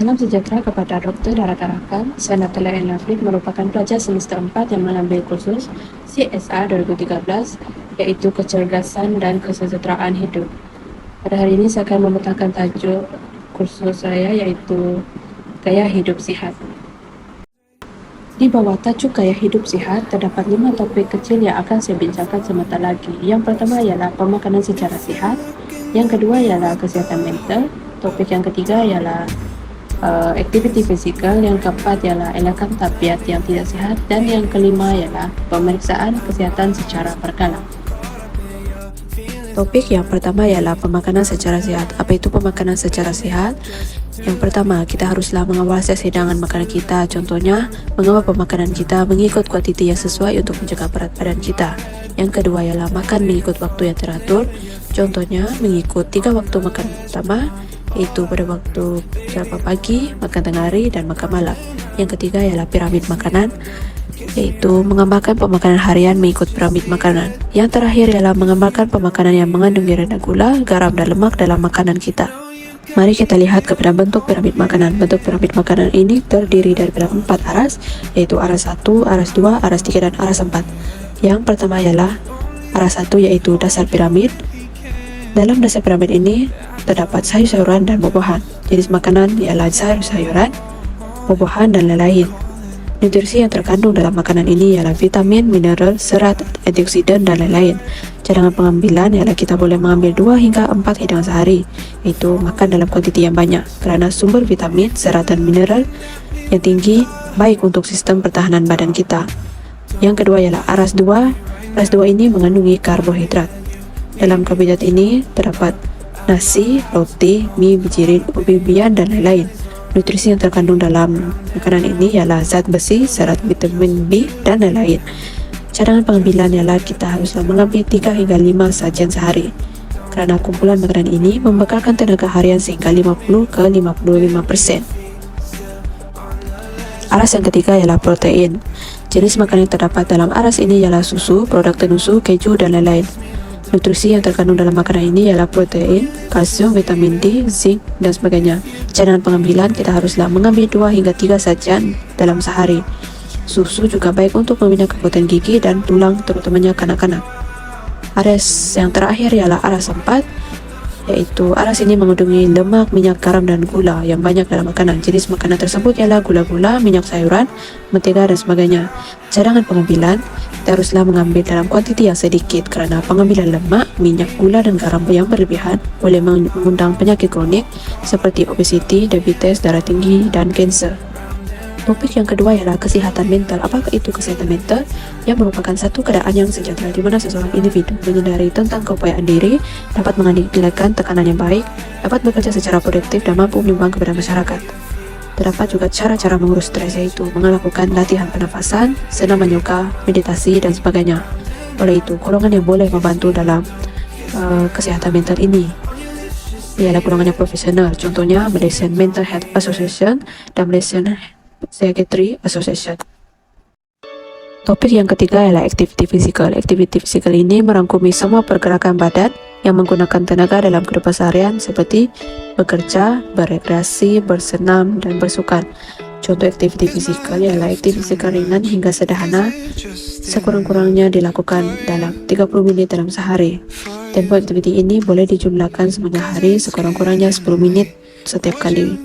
Salam sejahtera kepada dokter dan rakan-rakan. Saya Natalia Enlafrid merupakan pelajar semester 4 yang mengambil kursus CSR 2013, yaitu kecerdasan dan kesejahteraan hidup. Pada hari ini saya akan membentangkan tajuk kursus saya, yaitu gaya hidup sihat. Di bawah tajuk gaya hidup sihat, terdapat 5 topik kecil yang akan saya bincangkan sebentar lagi. Yang pertama ialah pemakanan secara sihat. Yang kedua ialah kesihatan mental. Topik yang ketiga ialah aktiviti fizikal. Yang keempat ialah elakkan tabiat yang tidak sihat. Dan yang kelima ialah pemeriksaan kesihatan secara berkala. Topik yang pertama ialah pemakanan secara sihat. Apa itu pemakanan secara sihat? Yang pertama, kita haruslah mengawasi hidangan makanan kita. Contohnya, mengawal pemakanan kita mengikut kuantiti yang sesuai untuk menjaga berat badan kita. Yang kedua ialah makan mengikut waktu yang teratur. Contohnya, mengikut 3 waktu makan utama, yaitu pada waktu sarapan pagi, makan tengah hari, dan makan malam. Yang ketiga ialah piramid makanan, yaitu mengamalkan pemakanan harian mengikut piramid makanan. Yang terakhir ialah mengamalkan pemakanan yang mengandung rendah gula, garam, dan lemak dalam makanan kita. Mari kita lihat kepada bentuk piramid makanan. Bentuk piramid makanan ini terdiri daripada 4 aras, yaitu aras 1, aras 2, aras 3, dan aras 4. Yang pertama ialah aras 1, yaitu dasar piramid. Dalam dasar piramid ini terdapat sayur-sayuran dan buah-buahan. Jenis makanan ialah sayur-sayuran, buah-buahan, dan lain-lain. Nutrisi yang terkandung dalam makanan ini ialah vitamin, mineral, serat, antioksidan, dan lain-lain. Cadangan pengambilan ialah kita boleh mengambil 2 hingga 4 hidangan sehari, iaitu makan dalam kuantiti yang banyak, kerana sumber vitamin, serat, dan mineral yang tinggi baik untuk sistem pertahanan badan kita. Yang kedua ialah aras 2. Aras 2 ini mengandungi karbohidrat. Dalam karbohidrat ini terdapat nasi, roti, mie, bijirin, ubi-ubian, dan lain-lain. Nutrisi yang terkandung dalam makanan ini ialah zat besi, serat, vitamin B, dan lain-lain. Cadangan pengambilan ialah kita haruslah mengambil 3 hingga 5 sajian sehari, kerana kumpulan makanan ini membekalkan tenaga harian sehingga 50 ke 55%. Aras yang ketiga ialah protein. Jenis makanan yang terdapat dalam aras ini ialah susu, produk tenun, keju, dan lain-lain. Nutrisi yang terkandung dalam makanan ini ialah protein, kalsium, vitamin D, zinc, dan sebagainya. Cadangan pengambilan kita haruslah mengambil 2 hingga 3 sajian dalam sehari. Susu juga baik untuk membina kekuatan gigi dan tulang, terutamanya kanak-kanak. Aras yang terakhir ialah aras 4, yaitu aras ini mengandungi lemak, minyak, garam, dan gula yang banyak dalam makanan. Jenis makanan tersebut ialah gula-gula, minyak sayuran, mentega, dan sebagainya. Cadangan pengambilan kita haruslah mengambil dalam kuantiti yang sedikit, kerana pengambilan lemak, minyak, gula, dan garam yang berlebihan boleh mengundang penyakit kronik seperti obesiti, diabetes, darah tinggi, dan kanser. Topik yang kedua ialah kesihatan mental. Apakah itu kesihatan mental? Yang merupakan satu keadaan yang sejahtera di mana seseorang individu menyadari tentang keupayaan diri, dapat mengendalikan tekanan yang baik, dapat bekerja secara produktif, dan mampu menyumbang kepada masyarakat. Terdapat juga cara-cara mengurus stres, yaitu melakukan latihan pernafasan, senam yoga, meditasi, dan sebagainya. Oleh itu, golongan yang boleh membantu dalam kesihatan mental ini ialah golongan yang profesional. Contohnya Malaysian Mental Health Association dan Malaysian Psychiatry Association. Topik yang ketiga ialah aktiviti fizikal. Aktiviti fizikal ini merangkumi semua pergerakan badan yang menggunakan tenaga dalam kehidupan seharian seperti bekerja, berekreasi, bersenam, dan bersukan. Contoh aktiviti fizikal ialah aktiviti fizikal ringan hingga sederhana, sekurang-kurangnya dilakukan dalam 30 menit dalam sehari. Tempo aktiviti ini boleh dijumlahkan sepanjang hari, sekurang-kurangnya 10 menit setiap kali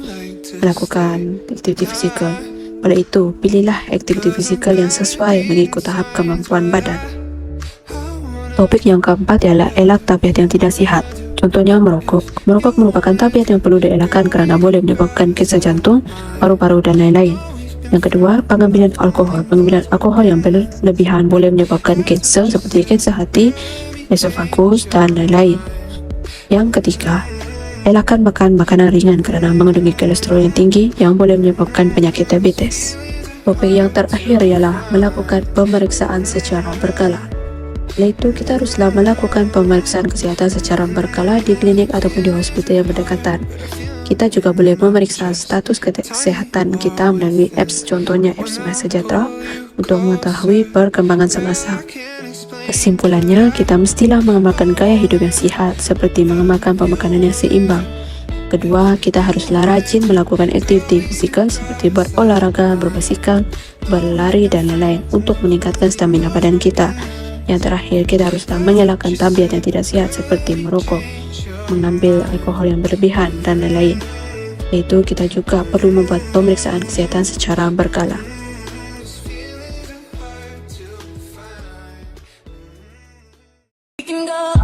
melakukan aktiviti fizikal. Oleh itu, pilihlah aktiviti fizikal yang sesuai mengikut tahap kemampuan badan. Topik yang keempat ialah elak tabiat yang tidak sihat. Contohnya merokok. Merokok merupakan tabiat yang perlu dielakkan kerana boleh menyebabkan kanser jantung, paru-paru, dan lain-lain. Yang kedua, pengambilan alkohol. Pengambilan alkohol yang berlebihan boleh menyebabkan kanser seperti kanser hati, esofagus, dan lain-lain. Yang ketiga, elakkan makan makanan ringan kerana mengandungi kolesterol yang tinggi yang boleh menyebabkan penyakit diabetes. Topik yang terakhir ialah melakukan pemeriksaan secara berkala. Iaitu kita haruslah melakukan pemeriksaan kesihatan secara berkala di klinik ataupun di hospital yang berdekatan. Kita juga boleh memeriksa status kesihatan kita melalui apps, contohnya apps MySejahtera, untuk mengetahui perkembangan semasa. Kesimpulannya, kita mestilah mengamalkan gaya hidup yang sihat seperti mengamalkan pemakanan yang seimbang, Yang kedua, kita haruslah rajin melakukan aktivitas fisikal seperti berolahraga, berbasikal, berlari, dan lain-lain untuk meningkatkan stamina badan kita. Yang terakhir, kita haruslah mengelakkan tabiat yang tidak sehat seperti merokok, mengambil alkohol yang berlebihan, dan lain-lain. Yaitu kita juga perlu membuat pemeriksaan kesehatan secara berkala. We can go